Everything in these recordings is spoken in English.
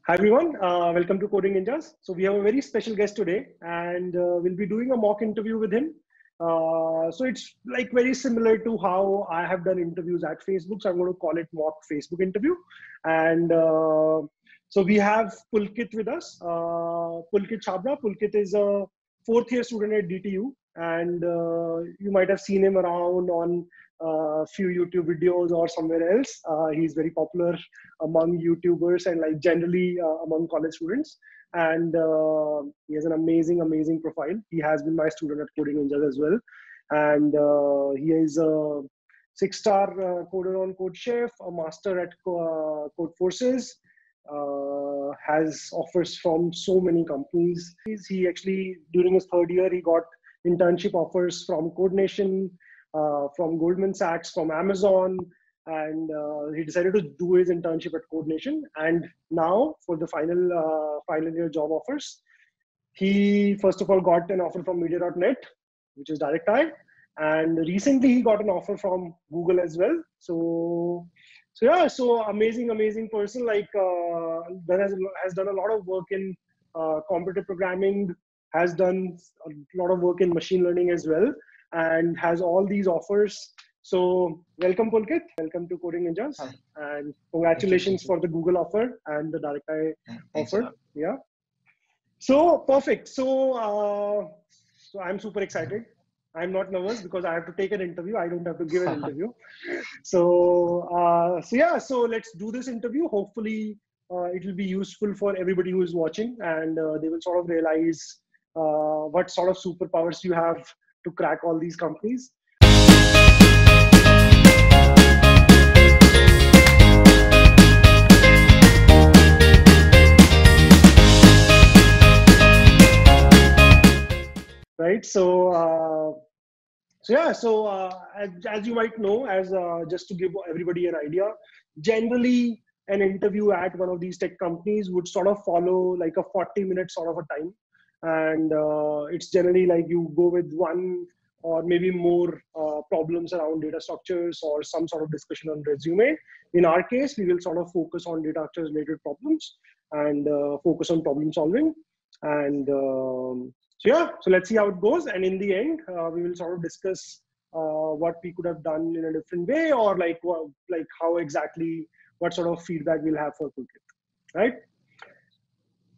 Hi everyone, welcome to Coding Ninjas. So we have a very special guest today, and we'll be doing a mock interview with him. So it's like very similar to how I have done interviews at Facebook. So I'm going to call it mock Facebook interview. And so we have Pulkit with us. Pulkit Chabra. Pulkit is a fourth year student at DTU, and you might have seen him around on a few YouTube videos or somewhere else. He's very popular among YouTubers and like generally among college students. And he has an amazing profile. He has been my student at Coding Ninjas as well. And he is a six-star coder on CodeChef, a master at Codeforces, has offers from so many companies. He actually, during his third year, he got internship offers from CodeNation, from Goldman Sachs, from Amazon, and he decided to do his internship at CodeNation. And now for the final year job offers, he first of all got an offer from Media.net, which is DirectEye, and recently he got an offer from Google as well. So yeah, so amazing person, like that has done a lot of work in competitive programming, has done a lot of work in machine learning as well, and has all these offers. So welcome Pulkit, welcome to Coding Ninjas. Hi. And congratulations Thank you. for the Google offer and the DirectEye Thanks a offer. lot. Yeah. So perfect. So I'm super excited. I'm not nervous because I have to take an interview. I don't have to give an interview. So let's do this interview. Hopefully, it will be useful for everybody who is watching, and they will sort of realize what sort of superpowers you have to crack all these companies. Right. As you might know, as just to give everybody an idea, generally an interview at one of these tech companies would sort of follow like a 40-minute sort of a time. And it's generally like you go with one or maybe more problems around data structures or some sort of discussion on resume. In our case, we will sort of focus on data structures related problems and focus on problem solving. And so let's see how it goes. And in the end, we will sort of discuss what we could have done in a different way, or like how exactly, what sort of feedback we'll have for Pulkit, right?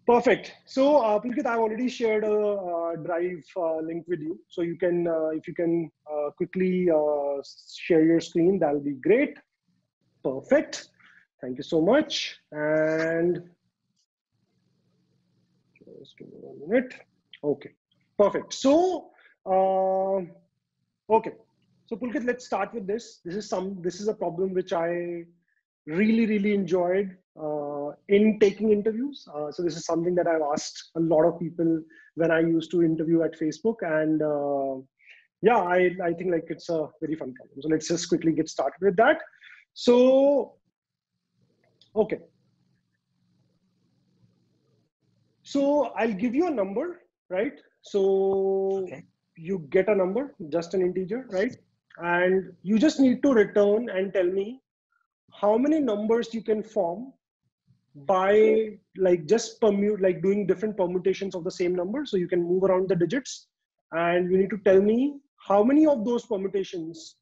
Perfect. So Pulkit, I've already shared a Drive link with you. So you can, if you can quickly share your screen, that'll be great. Perfect. Thank you so much. And just give me 1 minute. Okay, perfect. So, okay. So Pulkit, let's start with this. This is a problem which I really enjoyed in taking interviews. So this is something that I've asked a lot of people when I used to interview at Facebook, and yeah, I think like it's a very fun problem. So let's just quickly get started with that. So, okay. So I'll give you a number, right? So Okay. you get a number, just an integer, right? And you just need to return and tell me how many numbers you can form by like just doing different permutations of the same number. So you can move around the digits, and you need to tell me how many of those permutations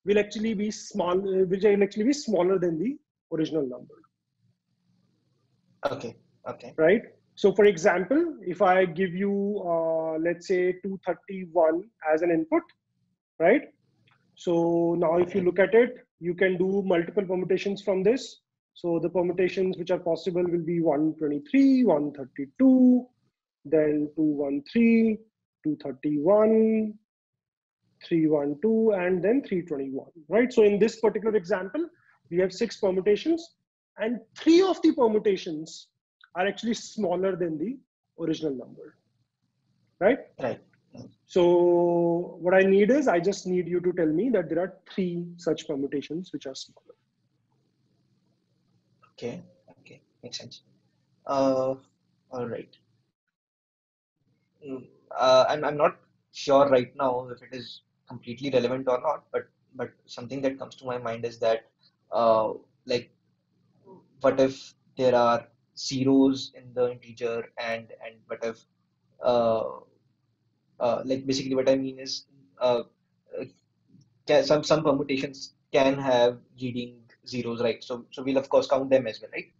will actually be smaller than the original number. Okay. Right? So for example, if I give you, let's say 231 as an input, right? So now if you look at it, you can do multiple permutations from this. So the permutations which are possible will be 123, 132, then 213, 231, 312, and then 321, right? So in this particular example, we have 6 permutations, and 3 of the permutations are actually smaller than the original number, right? Right. So what I need is, I just need you to tell me that there are 3 such permutations which are smaller. Okay. Makes sense. All right. I'm not sure right now if it is completely relevant or not, but something that comes to my mind is that like what if there are zeros in the integer, and what if uh, like basically what I mean is uh, some permutations can have leading zeros, right? So we'll of course count them as well, right?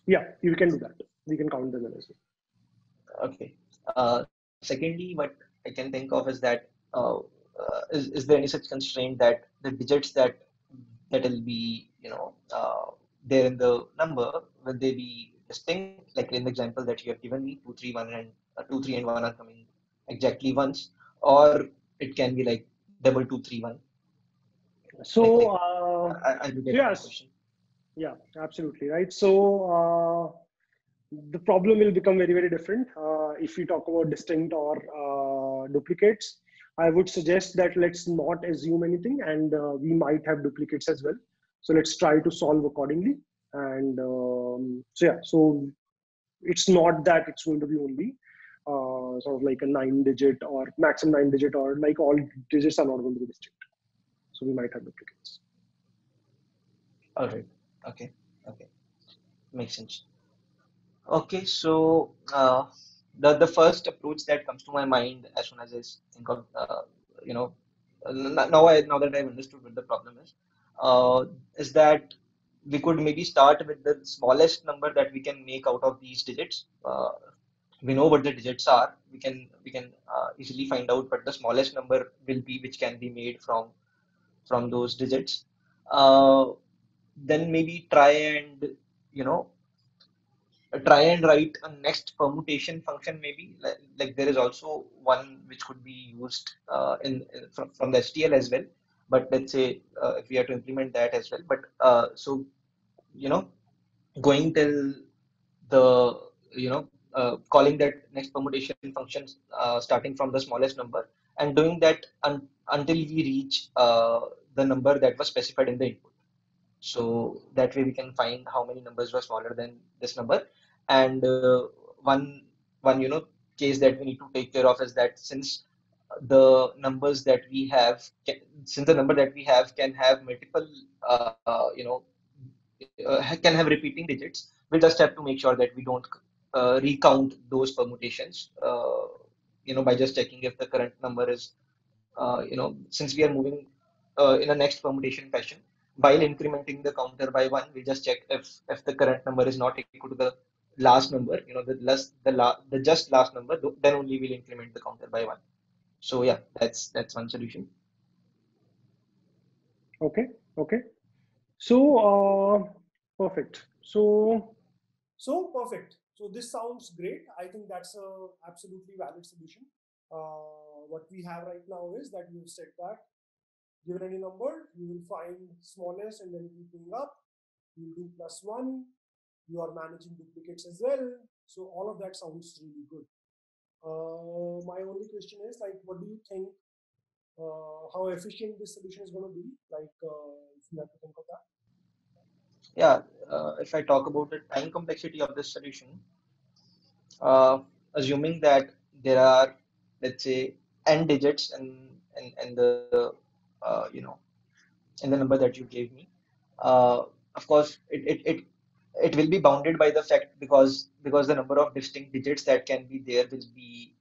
Yeah, you can do that. We can count them as well. Okay. Secondly, what I can think of is that is there any such constraint that the digits that will be there in the number, will they be distinct? Like in the example that you have given me, 231 and 2 3 and 1 are coming exactly once, or it can be like double 231. So, Are you so getting my yes, question? yeah, absolutely right. So the problem will become very, very different if we talk about distinct or duplicates. I would suggest that let's not assume anything, and we might have duplicates as well. So let's try to solve accordingly. And so yeah, so it's not that it's going to be only sort of like a 9 digit or maximum 9 digit, or like all digits are not going to be distinct. So we might have duplicates. All right. Okay. Okay. Makes sense. Okay, so the first approach that comes to my mind as soon as I think of you know now that I've understood what the problem is that we could maybe start with the smallest number that we can make out of these digits. We know what the digits are. We can easily find out what the smallest number will be, which can be made from those digits. Uh, then maybe you know try and write a next permutation function, maybe like there is also one which could be used from the STL as well, but let's say if we have to implement that as well, but so you know going till the calling that next permutation function starting from the smallest number and doing that until we reach the number that was specified in the input. So that way we can find how many numbers were smaller than this number. And one one case that we need to take care of is that since the numbers that we have since the number that we have can have multiple can have repeating digits, we just have to make sure that we don't recount those permutations by just checking if the current number is since we are moving in a next permutation fashion, while incrementing the counter by one, we just check if the current number is not equal to the last number, the just last number, then only we'll increment the counter by one. So yeah, that's one solution. Okay, okay. So, perfect. So perfect. So this sounds great. I think that's a absolutely valid solution. What we have right now is that you said that given any number, you will find smallest and then keeping up. You will do plus one. You are managing duplicates as well. So all of that sounds really good. My only question is like, what do you think? How efficient this solution is going to be? Like, if you have to think of that. Yeah, if I talk about the time complexity of this solution, uh, assuming that there are, let's say, n digits and the in the number that you gave me, of course it will be bounded by the fact because the number of distinct digits that can be there will be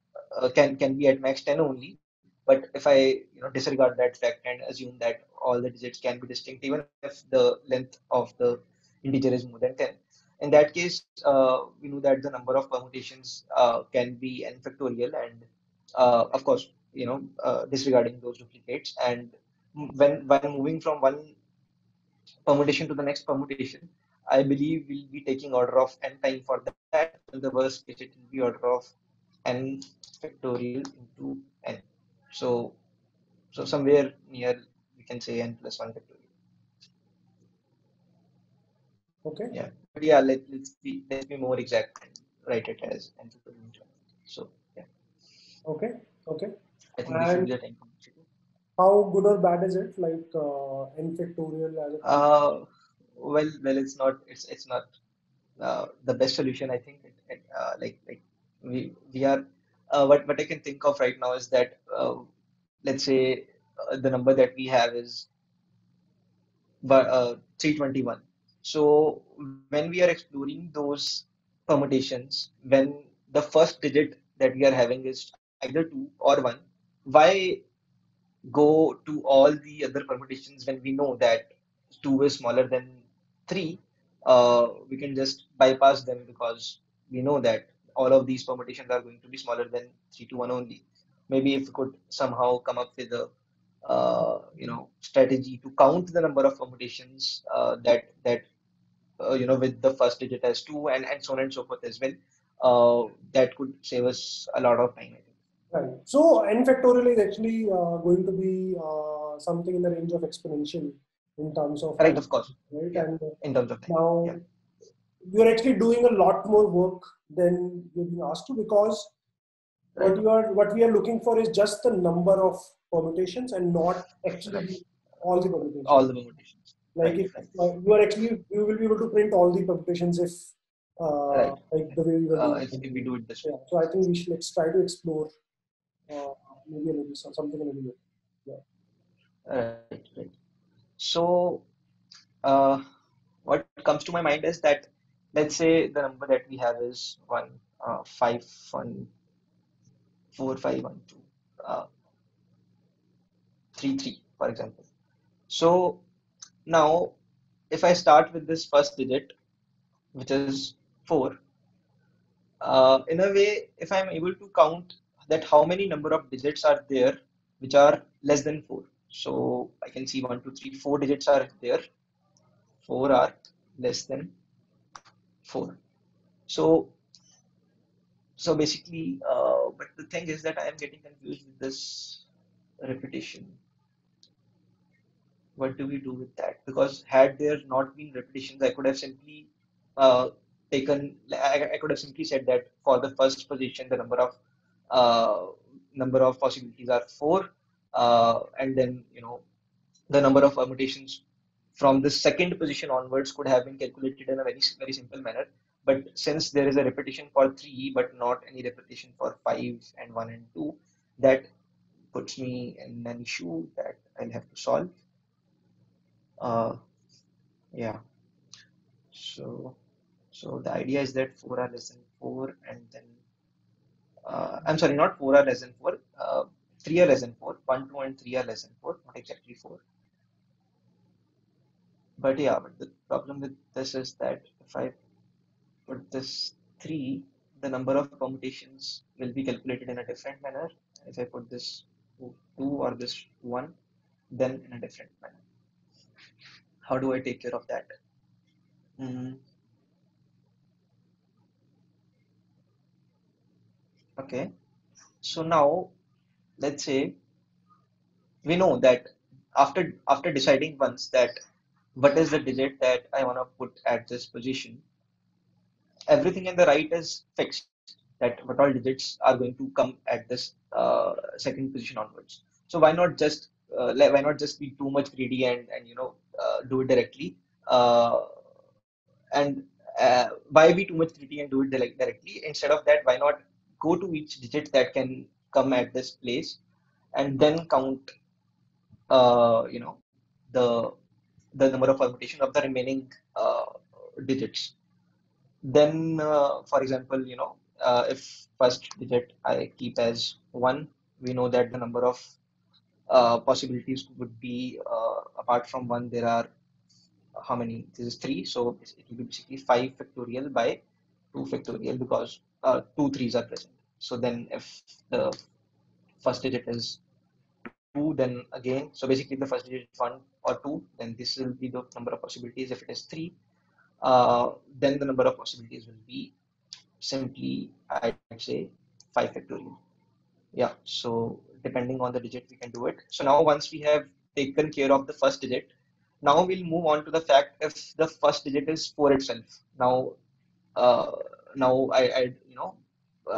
can be at max 10 only. But if I disregard that fact and assume that all the digits can be distinct even if the length of the integer is more than 10, in that case we know that the number of permutations can be n factorial, and of course disregarding those duplicates, and when moving from one permutation to the next permutation, I believe we'll be taking order of n time for that. In the worst case, it will be order of n factorial into n. So, so somewhere near we can say n plus 1 factorial. Okay. Yeah, but yeah, let's be more exact and write it as n factorial into n. So yeah, Okay. Okay. I think this should And be the time complexity. how good or bad is it? Like n factorial as a time? Well, it's not the best solution. I think like we are what I can think of right now is that let's say the number that we have is 321. So when we are exploring those permutations when the first digit that we are having is either 2 or 1? Why go to all the other permutations when we know that 2 is smaller than 3? We can just bypass them because we know that all of these permutations are going to be smaller than 3 to 1 only. Maybe if we could somehow come up with a strategy to count the number of permutations with the first digit as 2 and so on and so forth as well. That could save us a lot of time, I think. Right. So n factorial is actually going to be something in the range of exponential in terms of Right, time, of course. right? Yeah, And in terms of time. Yeah, now you're actually doing a lot more work than you've been asked to, because right, what we are looking for is just the number of permutations and not right. actually all the All permutations. the permutations. Like Right, if right, you will be able to print all the permutations if right. like the way we were doing it. If we do it this way. Yeah. So I think we should try to explore uh, maybe a little something a little bit. Yeah. Right, right. So, uh, what comes to my mind is that, let's say the number that we have is 1 5 1 4 5 1 2 uh, 3 3, for example. So now, if I start with this first digit, which is 4, in a way, if I'm able to count that how many number of digits are there which are less than 4. So I can see 1 2 3 4 digits are there. 4 are less than 4. So basically, but the thing is that I am getting confused with this repetition. What do we do with that? Because had there not been repetitions, I could have simply uh, I could have simply said that for the first position, the number of possibilities are 4, and then the number of permutations from the second position onwards could have been calculated in a very simple manner. But since there is a repetition for 3, but not any repetition for 5 and 1 and 2, that puts me in an issue that I'll have to solve. Uh, yeah. So the idea is that 4 are less than 4, and then I'm sorry, not 4 are less than 4. 3 are less than 4. 1, 2, and 3 are less than 4, not exactly 4. But yeah, but the problem with this is that if I put this 3, the number of permutations will be calculated in a different manner. If I put this 2 or this 1, then in a different manner. How do I take care of that? Mm, okay. So now, let's say we know that after deciding once that what is the digit that I want to put at this position, everything in the right is fixed. That what all digits are going to come at this second position onwards. So why not just be too much greedy and do it directly? And why be too much greedy and do it directly? Instead of that, why not go to each digit that can come at this place and then count the number of permutation of the remaining digits. Then, for example, if first digit I keep as 1, we know that the number of possibilities would be, apart from 1, there are how many? This is 3, so it will be basically 5 factorial by 2 factorial, because two threes are present. So then if the first digit is 2, then again, so basically the first digit is 1 or 2, then this will be the number of possibilities. If it is 3, then the number of possibilities will be simply, I'd say, 5 factorial. Yeah, so depending on the digit, we can do it. So now once we have taken care of the first digit, now we'll move on to the fact if the first digit is 4 itself. Now, uh, now I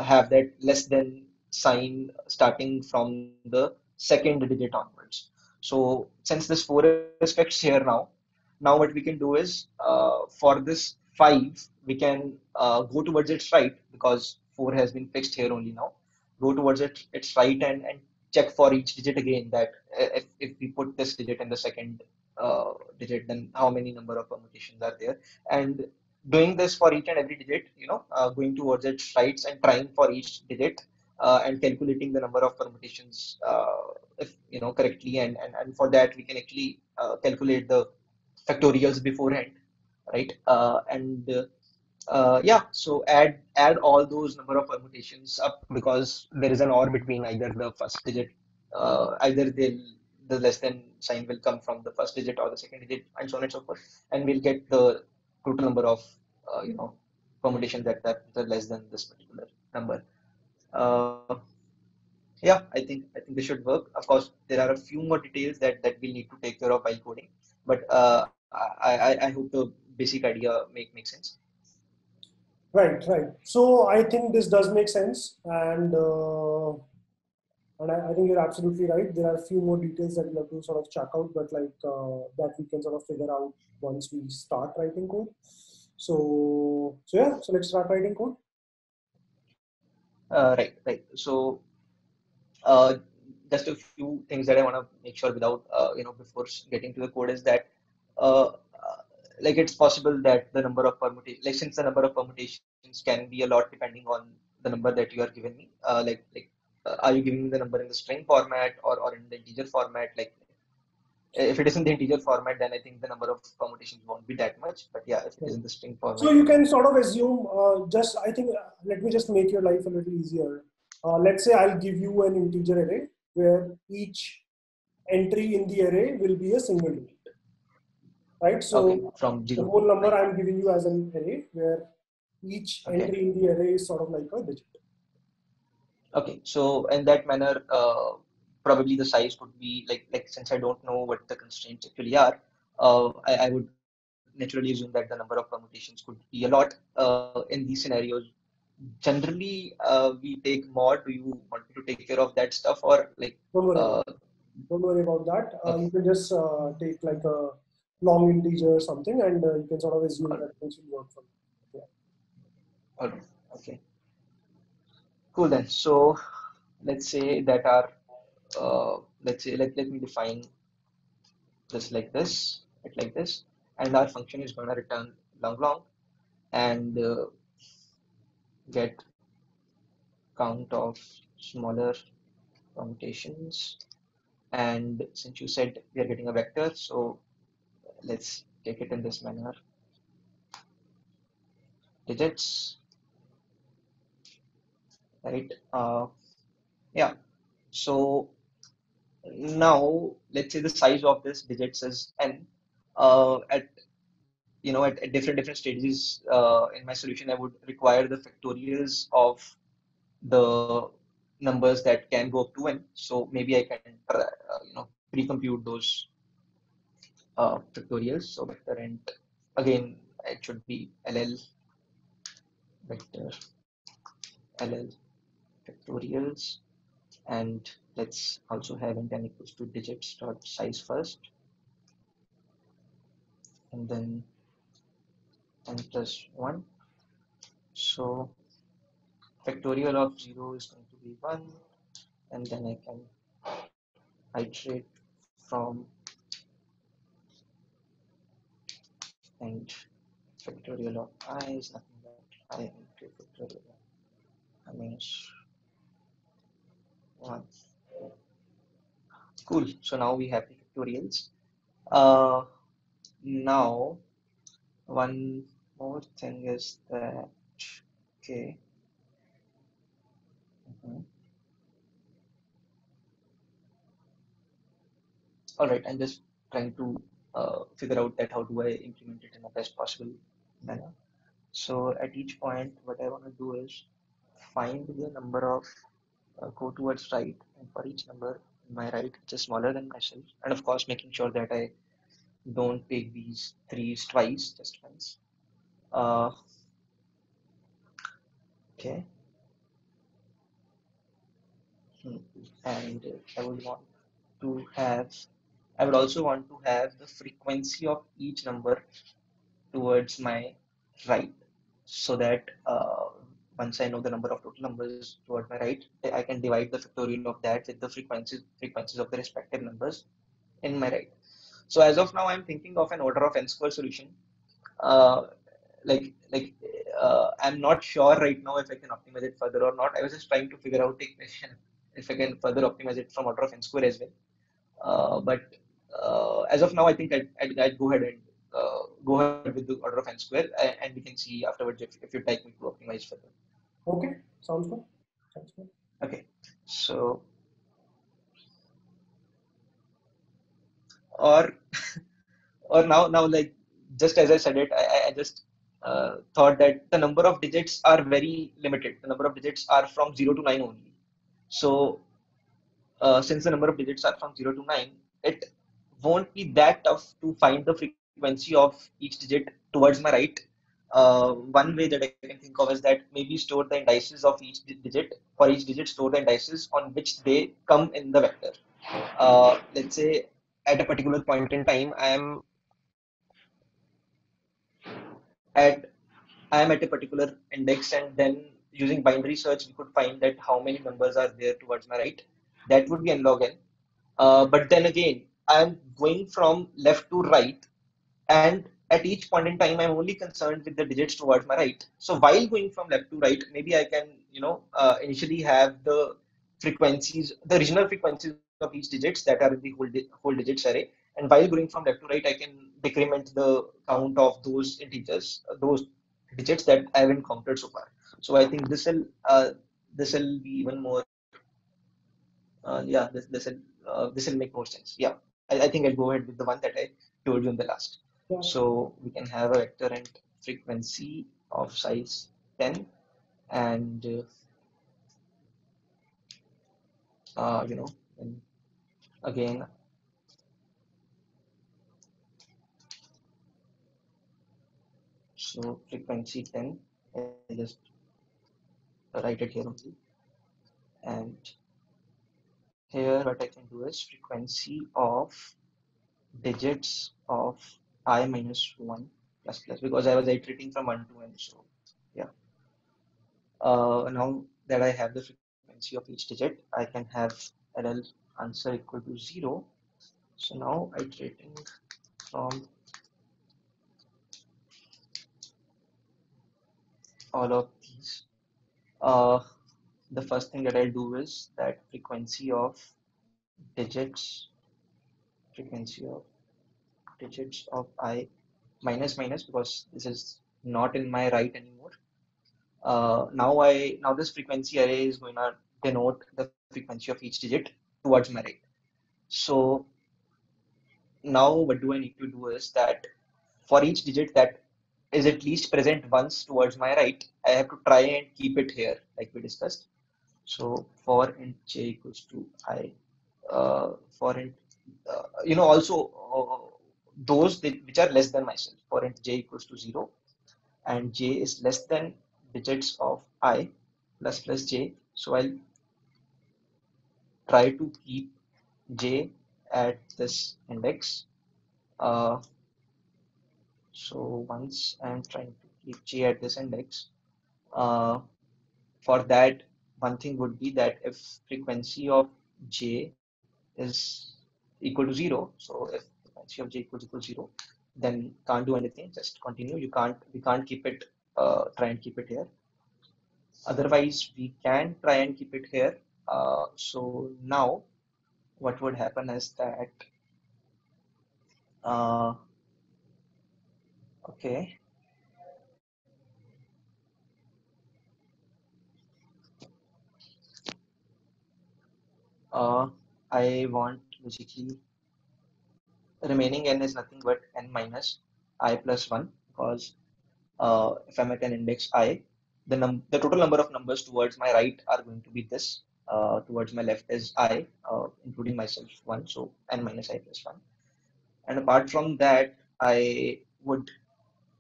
have that less than sign starting from the second digit onwards. So since this 4 is fixed here now what we can do is, for this 5, we can go towards its right, because 4 has been fixed here only now. Go towards its right and check for each digit again, that if we put this digit in the second digit, then how many number of permutations are there. And doing this for each and every digit, going towards its rights and trying for each digit, and calculating the number of permutations, if correctly, and for that we can actually calculate the factorials beforehand, right? Yeah, so add all those number of permutations up, because there is an or between either the first digit, either the less than sign will come from the first digit or the second digit, and so on and so forth, and we'll get the total number of permutations that are less than this particular number. Uh, yeah, I think this should work. Of course, there are a few more details that we'll need to take care of while coding, but I hope the basic idea makes sense. Right, right. So I think this does make sense, and I think you're absolutely right. There are a few more details that we have to sort of check out, but that we can sort of figure out once we start writing code. So yeah, so let's start writing code. Right. So, uh, just a few things that I want to make sure without, before getting to the code is that, uh, like it's possible that the number of permutations, like since the number of permutations can be a lot depending on the number that you are giving me, are you giving me the number in the string format or in the integer format? Like, if it is in the integer format, then I think the number of permutations won't be that much. But yeah, if it is in the string So format, you then can sort of assume, I think, let me just make your life a little easier. Let's say I'll give you an integer array where each entry in the array will be a single digit, right? okay, So from the 0 whole to number 9. I'm giving you as an array where each Okay. entry in the array is sort of like a digit. Okay, so in that manner, probably the size could be like since I don't know what the constraints actually are, I would naturally assume that the number of permutations could be a lot. In these scenarios, generally we take mod. Do you want me to take care of that stuff, or like Don't worry about uh, it. Don't worry about that. okay, You can just take like a long integer or something, and you can sort of assume all that right, things will work for you. Yeah. all right, okay, cool then. So let's say that our let's say let me define this like this, it like this, and our function is going to return long and get count of smaller permutations. And since you said we are getting a vector, so let's take it in this manner: digits, right? Yeah. So now let's say the size of this digits is n. At at different stages in my solution, I would require the factorials of the numbers that can go up to n. So maybe I can pre-compute those factorials. So vector int, again, it should be ll vector ll factorials, and let's also have int n equals to digits dot size first, and then n plus 1. So factorial of 0 is going to be 1, and then I can iterate from, and factorial of I is nothing but I into factorial of I minus 1. Cool. So now we have the factorials. Uh, Now one more thing is that, okay. Mhm. All right, I'm just trying to figure out that how do I implement it in the best possible manner. So at each point, what I want to do is find the number of go towards right, and for each number in my right, which is smaller than myself, and of course making sure that I don't take these threes twice, just once. Uh, okay, Hmm. And to have, I would also want to have the frequency of each number towards my right, so that once I know the number of total numbers towards my right, I can divide the factorial of that with the frequencies of the respective numbers in my right. So as of now, I'm thinking of an order of n square solution. Uh, like I'm not sure right now if I can optimize it further or not. I was just trying to figure out if I can further optimize it from order of n square as well. But as of now, I think I'd go ahead and go ahead with the order of n square, and we can see afterwards if you'd like me to optimize further. Okay, sounds good. Sounds good. Okay, so or or now like just as I said it, I just thought that the number of digits are very limited. The number of digits are from 0 to 9 only. So since the number of digits are from 0 to 9, it won't be that tough to find the frequency of each digit towards my right. One way that I can think of is that maybe store the indices of each digit. For each digit, store the indices on which they come in the vector. Let's say at a particular point in time, at I am at a particular index, and then using binary search, we could find that how many numbers are there towards my right. That would be n log n. But then again, I'm going from left to right, and at each point in time, I'm only concerned with the digits towards my right. So while going from left to right, maybe I can, initially have the frequencies, the original frequencies of each digits that are in the whole digits array. And while going from left to right, I can decrement the count of those integers, those digits that I have encountered so far. So I think this will be even more. Yeah, this will make more sense. Yeah, I think I'll go ahead with the one that I told you in the last. Yeah. So we can have a vector and frequency of size 10, and and again, so frequency 10. I just write it here only, and here what I can do is frequency of digits of I minus 1 plus plus, because I was iterating from 1 to n. So yeah. Now that I have the frequency of each digit, I can have LL answer equal to 0. So now iterating from all of these, uh, the first thing that I'll do is that frequency of digits of I minus minus, because this is not in my right anymore. Now this frequency array is going to denote the frequency of each digit towards my right. So now what do I need to do is that for each digit that is at least present once towards my right, I have to try and keep it here like we discussed. So for int j equals to I, for int, also those which are less than myself, for int j equals to 0, and j is less than digits of I plus plus j. So I'll try to keep j at this index. Uh, so once I'm trying to keep j at this index, uh, for that, one thing would be that if frequency of j is equal to 0, so if frequency of j equals 0, then can't do anything, just continue. We can't keep it, try and keep it here. Otherwise, we can try and keep it here. So now what would happen is that, uh, okay, uh, I want basically remaining n is nothing but n minus I plus 1, because if I'm at an index I, the total number of numbers towards my right are going to be this. Towards my left is I, including myself 1, so n minus I plus 1. And apart from that, I would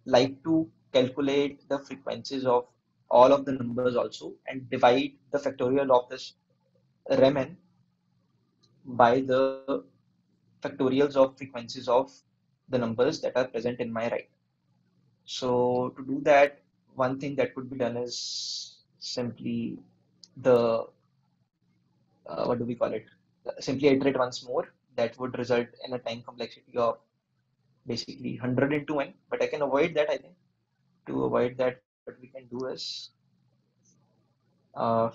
like to calculate the frequencies of all of the numbers also, and divide the factorial of this remen by the factorials of frequencies of the numbers that are present in my right. So to do that, one thing that could be done is simply the what do we call it? Simply iterate once more. That would result in a time complexity of basically 100 into n. But I can avoid that, I think. to avoid that, what we can do is uh,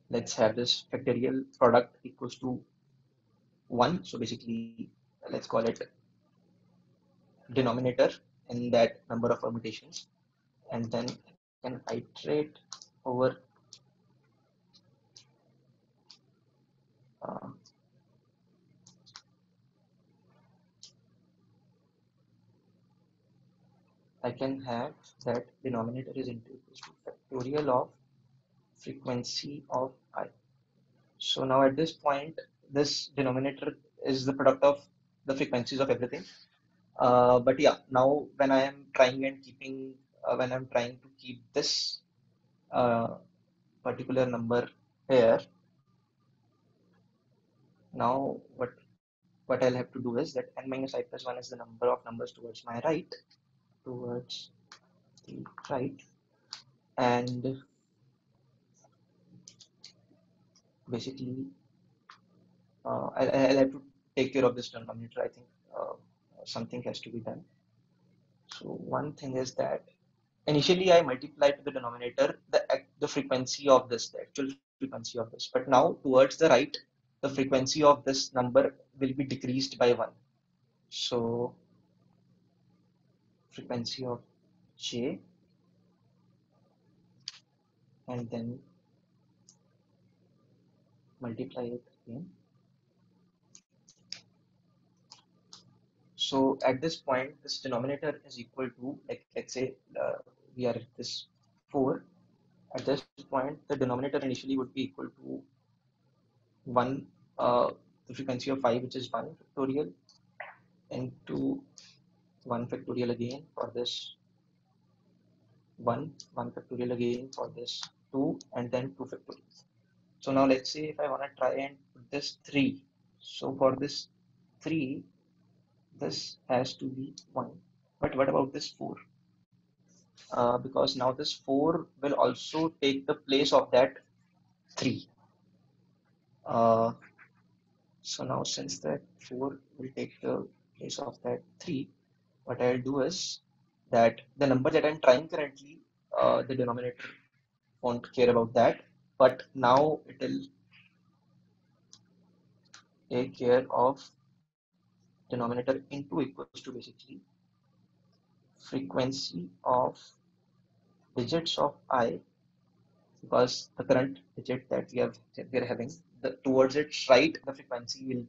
let's have this factorial product equals to 1. So basically, let's call it denominator in that number of permutations, and then I can iterate over uh, I can have that denominator is equals to factorial of frequency of I. So now at this point, this denominator is the product of the frequencies of everything. But yeah, now when I am trying and keeping, when I'm trying to keep this uh, particular number here, now what I'll have to do is that n minus I plus 1 is the number of numbers towards my right, towards the right, and basically I'll have to take care of this denominator. I think something has to be done. So one thing is that initially I multiplied to the denominator the frequency of this, the actual frequency of this. But now towards the right, the frequency of this number will be decreased by 1. So frequency of j, and then multiply it again. So at this point, this denominator is equal to, like, let's say we are at this 4. At this point, the denominator initially would be equal to 1, the frequency of 5, which is 1 factorial, into 1 factorial again for this 1, 1 factorial again for this 2, and then 2 factorial. So now let's say if I want to try and put this 3. So for this 3, this has to be 1. But what about this 4? Because now this 4 will also take the place of that 3. Uh, so now since that 4 will take the place of that 3, what I'll do is that the number that I'm trying currently, the denominator won't care about that, but now it will take care of denominator into equals to basically frequency of digits of I, because the current digit that we are having, towards its right, the frequency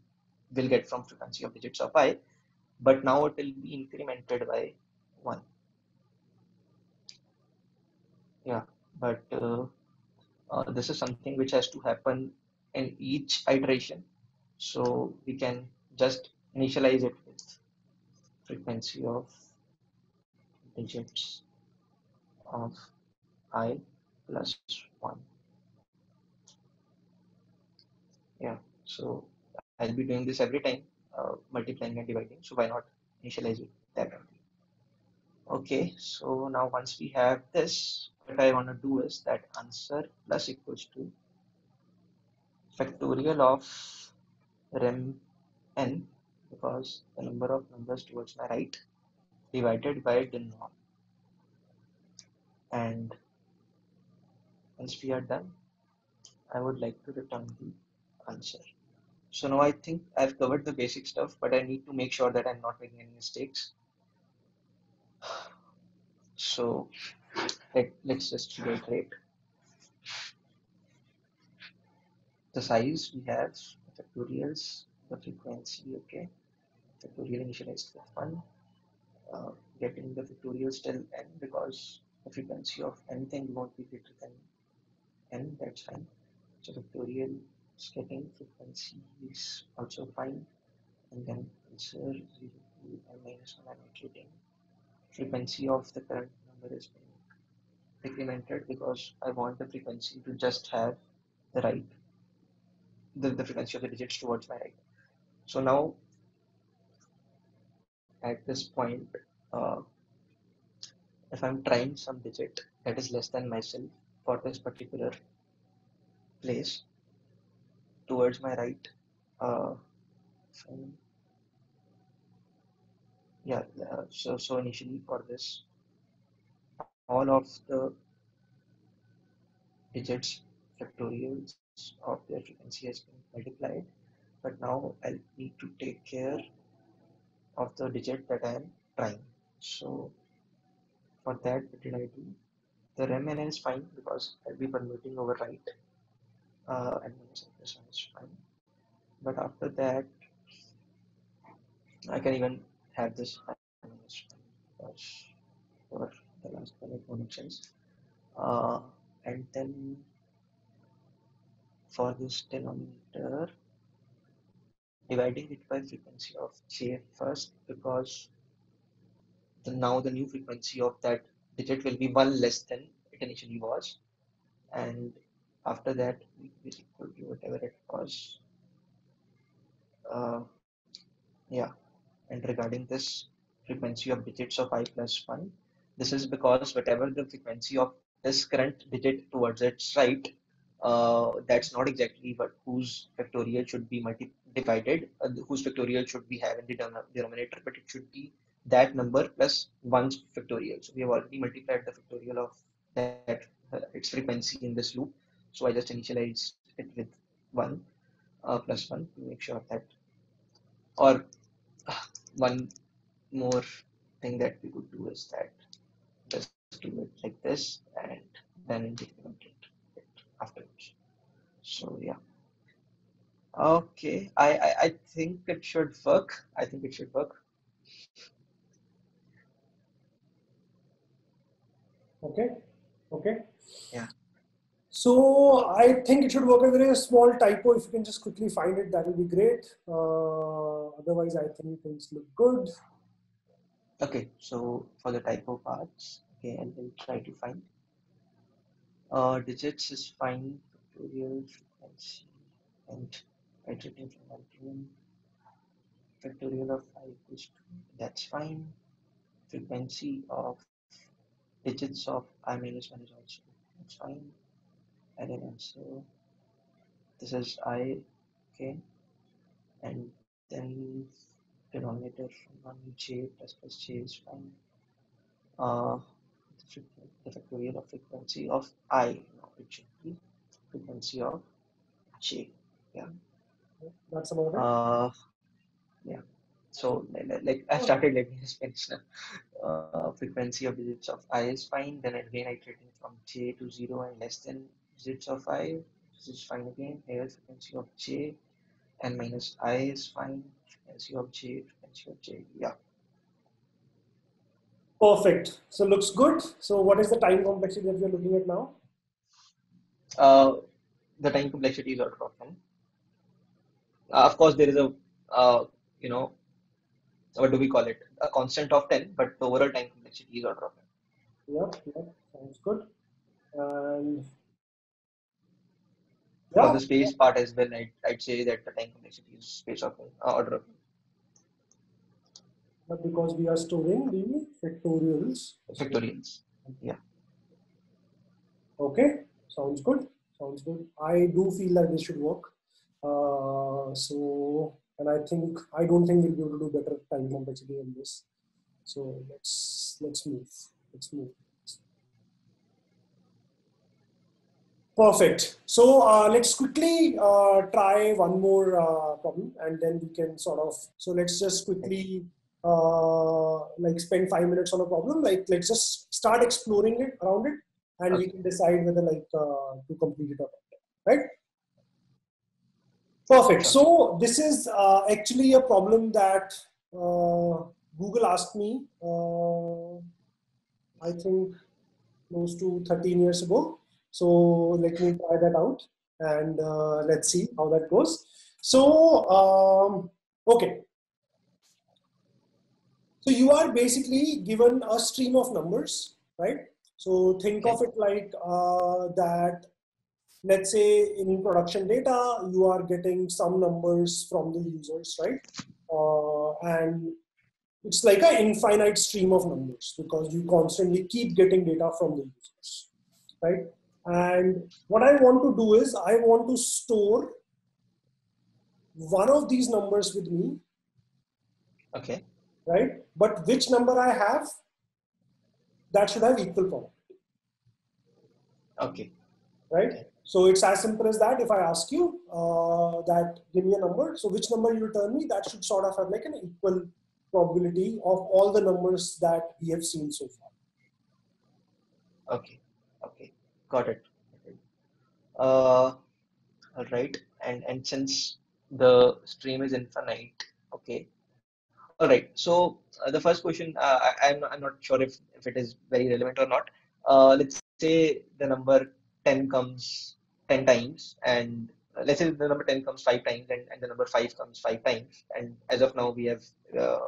will get from frequency of digits of I, but now it will be incremented by 1. Yeah, but this is something which has to happen in each iteration. So we can just initialize it with frequency of digits of I plus 1. Yeah, so I'll be doing this every time, multiplying and dividing. So why not initialize it that way? Okay, so now once we have this, what I want to do is that answer plus equals to factorial of rem n, because the number of numbers towards my right, divided by the norm. And once we are done, I would like to return the answer. So now I think I've covered the basic stuff, but I need to make sure that I'm not making any mistakes. So let's just reiterate. The size we have, the factorials, the frequency, okay. Factorial initialized with 1. Getting the factorial still n, because the frequency of anything won't be greater than n, that's fine. So factorial is getting, frequency is also fine, and then answer 0 to n minus 1, I'm iterating. Frequency of the current number is being decremented because I want the frequency to just have the right, the frequency of the digits towards my right. So now at this point, uh, if I'm trying some digit that is less than myself for this particular place towards my right, uh, yeah, so initially for this all of the digits factorials of their frequency has been multiplied, but now I'll need to take care of the digit that I am trying. So for that, what did I do? The rem is fine because I'll be converting over right, and this one is fine. But after that, I can even have this minus one for the last one, it won't make sense. And then for this denominator, dividing it by frequency of j first, because now the new frequency of that digit will be one less than it initially was, and after that is equal to whatever it was. Yeah, and regarding this frequency of digits of I plus 1, this is because whatever the frequency of this current digit towards its right, that's not exactly what whose factorial should be divided, whose factorial should we have in the denominator, but it should be that number plus 1's factorial. So we have already multiplied the factorial of that its frequency in this loop. So I just initialized it with 1 plus 1 to make sure that, or one more thing that we could do is that just do it like this and then increment it afterwards. So yeah. Okay. I think it should work. I think it should work. Okay. Okay. Yeah. So I think it should work. A very small typo. If you can just quickly find it, that will be great. Otherwise, I think things look good. Okay. So for the typo parts, okay, and we'll try to find. Digits is fine. Factorial frequency and iterative from factorial of 5 is 2. That's fine. Frequency of digits of I minus 1 is also that's fine. And then answer this is I, okay, and then denominator from 1 j plus j is fine. Uh, the factorial of frequency of I, no, it should be frequency of j. Yeah. That's about it. Yeah. So like I started, let me just finish now. Frequency of digits of I is fine. Then again iterating from j to 0 and less than digits of I. This is fine again. Here frequency of j and minus I is fine. Frequency of j, frequency of j. Yeah. Perfect. So looks good. So what is the time complexity that we are looking at now? The time complexity is order of n. Of course, there is a you know, what do we call it? A constant of 10, but the overall time complexity is order of n. Yep, sounds good. And For yeah, the space part as well, I'd say that the time complexity is space of order of n. but because we are storing the factorials. Factorials. Yeah. Okay, sounds good. Sounds good. I do feel that this should work. And I don't think we'll be able to do better time complexity on this. So let's move. Let's move. Perfect. So let's quickly try one more problem, and then we can sort of. So let's just quickly like spend 5 minutes on a problem. Like let's just start exploring it around it, and we can decide whether like to complete it or not. Right? Perfect. Sure. So this is actually a problem that Google asked me. I think close to 13 years ago. So let me try that out and let's see how that goes. So, okay. So you are basically given a stream of numbers, right? So think of it like that, let's say in production data, you are getting some numbers from the users, right? And it's like an infinite stream of numbers because you constantly keep getting data from the users, right? And what I want to do is I want to store one of these numbers with me. Okay. Right? But which number I have, that should have equal power. Okay. right? Okay. So it's as simple as that. If I ask you that give me a number, so which number you return me, that should sort of have like an equal probability of all the numbers that we have seen so far. Okay. Okay. Got it. All right. And since the stream is infinite, okay. All right. So the first question, I'm not sure if it is very relevant or not. Let's say the number 10 comes 10 times, and let's say the number 10 comes 5 times, and the number 5 comes 5 times. And as of now, we have uh,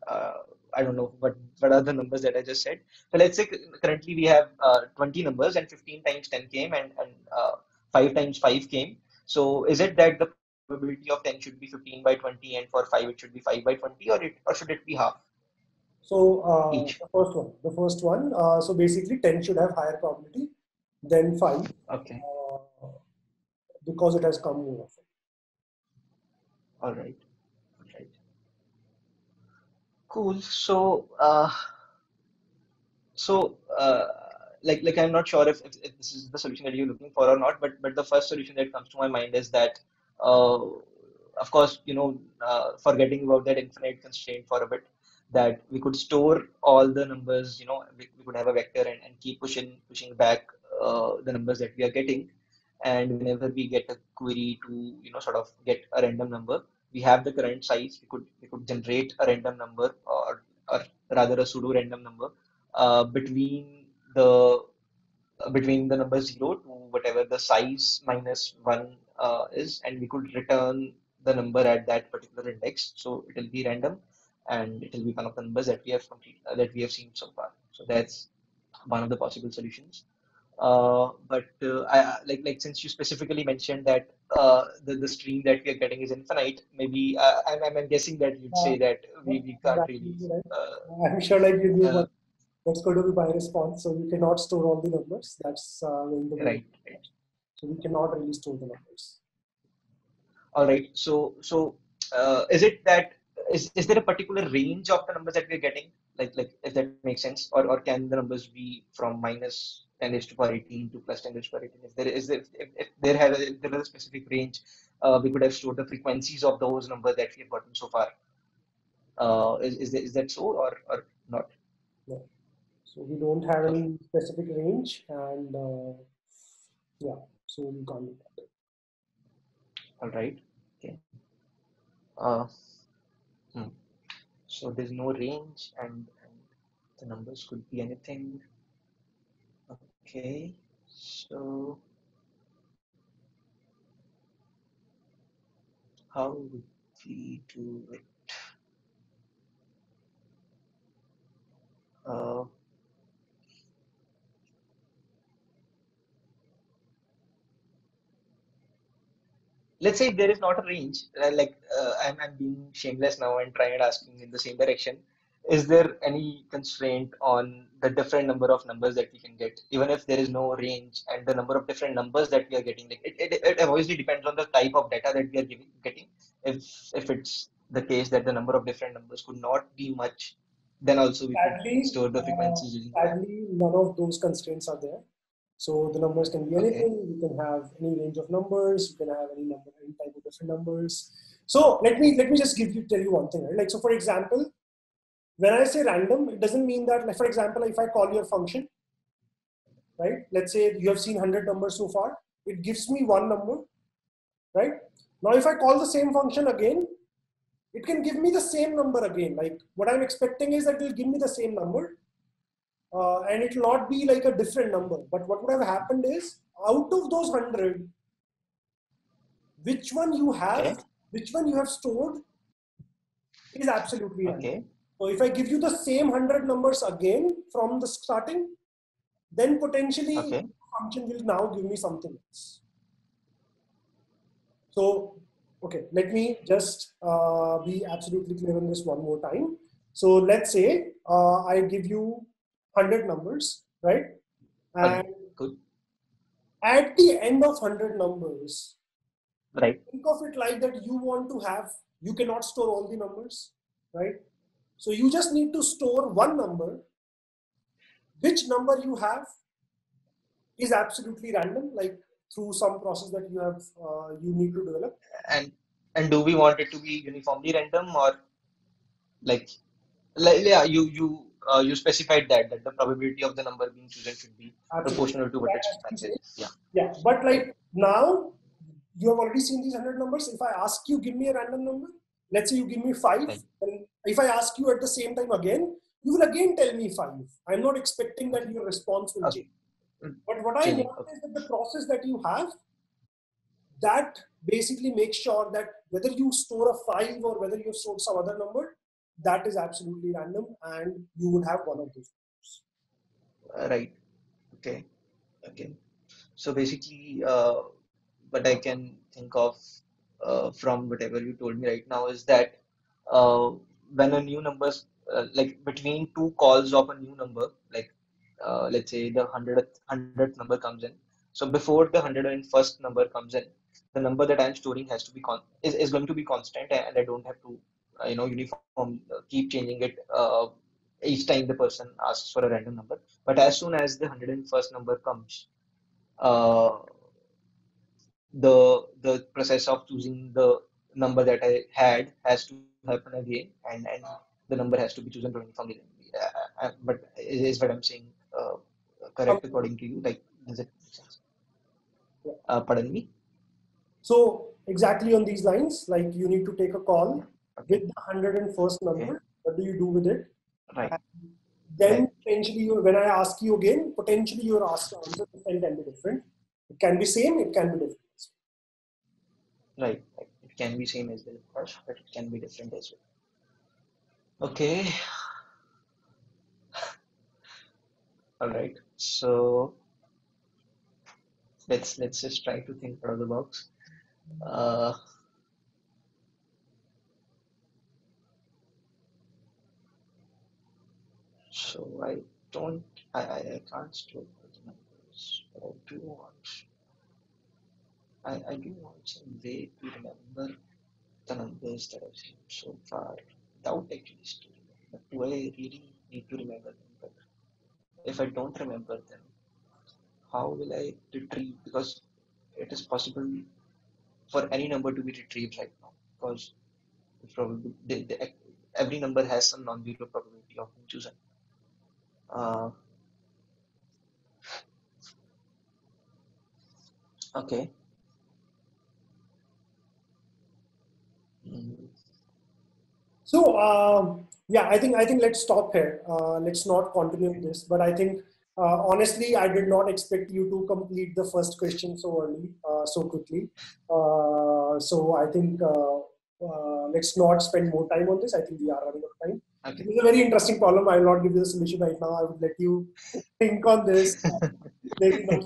uh, I don't know what are the numbers that I just said. So let's say currently we have 20 numbers, and 15 times 10 came, and 5 times 5 came. So is it that the probability of 10 should be 15 by 20, and for 5 it should be 5 by 20, or should it be half So each? the first one. So basically, 10 should have higher probability than 5 Okay. because it has come more often. All right. All right. Cool. So, like I'm not sure if this is the solution that you're looking for or not, but the first solution that comes to my mind is that, of course, forgetting about that infinite constraint for a bit, that we could store all the numbers, we could have a vector and keep pushing back the numbers that we are getting, and whenever we get a query to, sort of get a random number, we have the current size, we could generate a random number, or rather a pseudo random number between the number 0 to whatever the size minus 1 is, and we could return the number at that particular index. So it will be random, and it will be one of the numbers that that we have seen so far. So that's one of the possible solutions. But like since you specifically mentioned that the stream that we are getting is infinite, maybe I'm guessing that you'd say that we can't Exactly. really. Right. Uh, I'm sure like you knew uh, what that's going to be by response. So you cannot store all the numbers. That's going to be. right, right. So we cannot really store the numbers. All right. So, is it that is there a particular range of the numbers that we're getting? Like if that makes sense, or can the numbers be from minus 10 raised to power 18 to plus 10 raised to power 18? If there is a specific range, we could have stored the frequencies of those numbers that we have gotten so far. Is that so, or not? No. So we don't have Okay. any specific range, and yeah, so we can't do that. All right. Okay. Uh, hmm. So there's no range, and the numbers could be anything. Okay. So how would we do it? Uh, let's say there is not a range. I'm being shameless now and trying and asking in the same direction. Is there any constraint on the different number of numbers that we can get, even if there is no range and the number of different numbers that we are getting? Like it obviously depends on the type of data that we are getting. If it's the case that the number of different numbers could not be much, then also we could Sadly, store the frequencies using that. sadly, none of those constraints are there. So the numbers can be Okay. anything. You can have any range of numbers. You can have any number, any type of different numbers. So let me just tell you one thing. Right? Like so, for example, when I say random, it doesn't mean that. Like for example, if I call your function, right? Let's say you have seen 100 numbers so far. It gives me one number, right? Now, if I call the same function again, it can give me the same number again. Like what I'm expecting is that it will give me the same number, and it will not be like a different number. But what would have happened is, out of those 100, which one you Okay. have, which one you have stored is absolutely random. Okay. So if I give you the same 100 numbers again from the starting, then potentially Okay. the function will now give me something else. So, okay, let me just be absolutely clear on this one more time. So let's say I give you 100 numbers, right? Okay. And Good. at the end of 100 numbers, Right. think of it like that you want to have, you cannot store all the numbers, right? So you just need to store one number. Which number you have is absolutely random, like through some process that you need to develop. And do we want it to be uniformly random, or like yeah, you specified that the probability of the number being chosen should be Absolutely. proportional to what That its has to be max safe. is. Yeah, Yeah, but right. like now, you have already seen these 100 numbers. If I ask you, give me a random number. Let's say you give me 5, Right. and if I ask you at the same time again, you will again tell me 5. I'm not expecting that Okay. your response will change. Okay. But what I Changing. want Okay. is that the process that you have, that basically makes sure that whether you store a 5 or whether you store some other number, that is absolutely random, and you would have one of those. Right. Okay. Okay. So basically, what I can think of from whatever you told me right now is that uh, when a new number, like between two calls of a new number, like let's say the hundredth number comes in. So before the 101st number comes in, the number that I'm storing has to be is going to be constant, and I don't have to uniform keep changing it each time the person asks for a random number. But as soon as the 101st number comes, uh, the process of choosing the number that I had has to happen again, and the number has to be chosen uniformly. But is what I'm saying correct according to you? Like, does it make sense? Pardon me? So exactly on these lines, like you need to take a call with Okay. the 101st Okay. number. What do you do with it? Right. And then Right. potentially, when I ask you again, potentially your answer can be different. It can be same, it can be different. Right. Right. It can be same as well, of course, but it can be different as well. Okay. All right. So let's just try to think out of the box. Uh, So I can't store the numbers, but I do want some way to remember the numbers that I've seen so far without actually storing them. But do I really need to remember them? But if I don't remember them, how will I retrieve? Because it is possible for any number to be retrieved right now, because it's probably every number has some non-zero probability of being chosen. Uh, okay. Mm, So yeah, I think let's stop here. Let's not continue this. But I think honestly, I did not expect you to complete the first question so early, so quickly. So I think let's not spend more time on this. I think we are running out of time. This okay. is a very interesting problem. I will not give you the solution right now. I would let you think on this. Maybe not.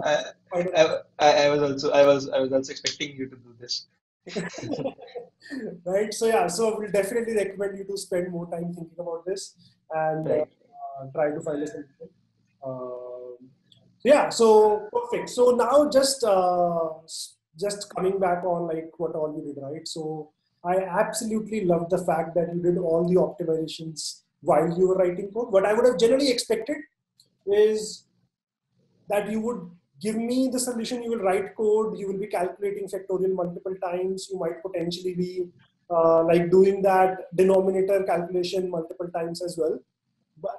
I, Final I was also expecting you to do this. right? So yeah, so we'll definitely recommend you to spend more time thinking about this and Right. try to find a solution. Yeah, so perfect. So now just coming back on like what all you did, right? So I absolutely love the fact that you did all the optimizations while you were writing code. What I would have generally expected is that you would give me the solution, you will write code, you will be calculating factorial multiple times, you might potentially be like doing that denominator calculation multiple times as well.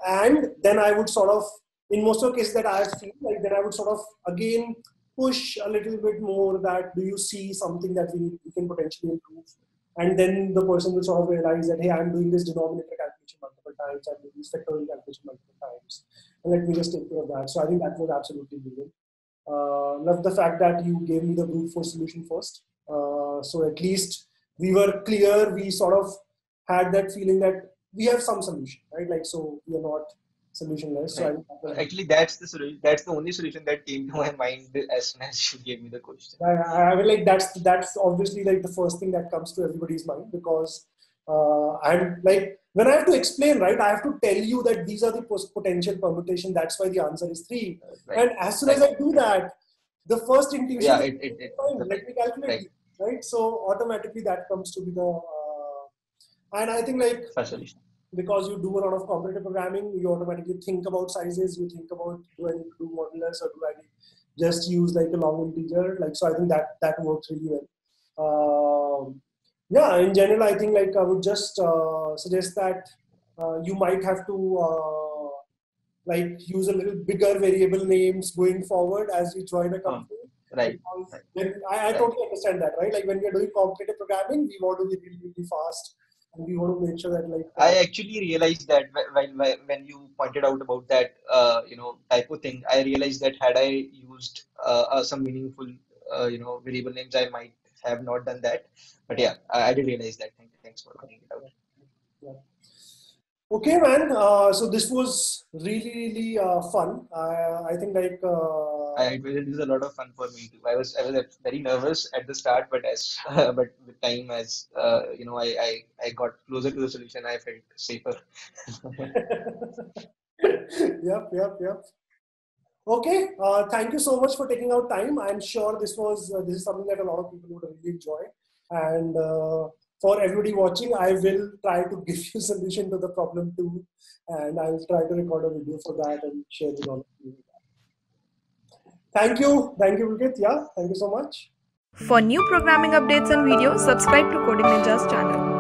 And then I would sort of, in most of the cases that I've seen, like then I would sort of again push a little bit more that do you see something that we can potentially improve? And then the person will sort of realize that, hey, I'm doing this denominator calculation multiple times, I'm doing this factorial calculation multiple times. And let me just take care of that. So I think that was absolutely brilliant. Love the fact that you gave me the brute force solution first. So at least we were clear, we sort of had that feeling that we have some solution, right? Like, so we are not solutionless. So I Right. think that was Actually, that's the solution. That's the only solution that came to my mind as soon as you gave me the question. I mean, like that's obviously like the first thing that comes to everybody's mind because I'm like when I have to explain, right, I have to tell you that these are the potential permutation. That's why the answer is 3. Right. And as soon as Right. I do Right. that, the first intuition Yeah. is It fine. the Let me calculate right these, right? So automatically that comes to be the and I think like first solution. because you do a lot of competitive programming, you automatically think about sizes, you think about, do I need to do modulus or do I need just use like a long integer? Like, so I think that works really well. Yeah, in general, I think like I would just suggest that you might have to like use a little bigger variable names going forward as you join a Oh, company. right, Because right, when, I right. totally understand that, right? Like when we are doing competitive programming, we want to be really, really fast, and we want to make sure that like I actually realized that when you pointed out about that typo thing, I realized that had I used some meaningful variable names, I might have not done that. But yeah, yeah, I did realize that. Thanks for pointing it out. yeah, yeah. Okay, man. So this was really, really fun. I think like It was a lot of fun for me too. I was very nervous at the start, but as but with time, as I got closer to the solution, I felt safer. yep, yep, yep. Okay. Thank you so much for taking out time. I'm sure this is something that a lot of people would really enjoy. And for everybody watching, I will try to give you solution to the problem too, and I will try to record a video for that and share with all of you. Thank you, Pulkit. Yeah, thank you so much. For new programming updates and videos, subscribe to Coding Ninjas channel.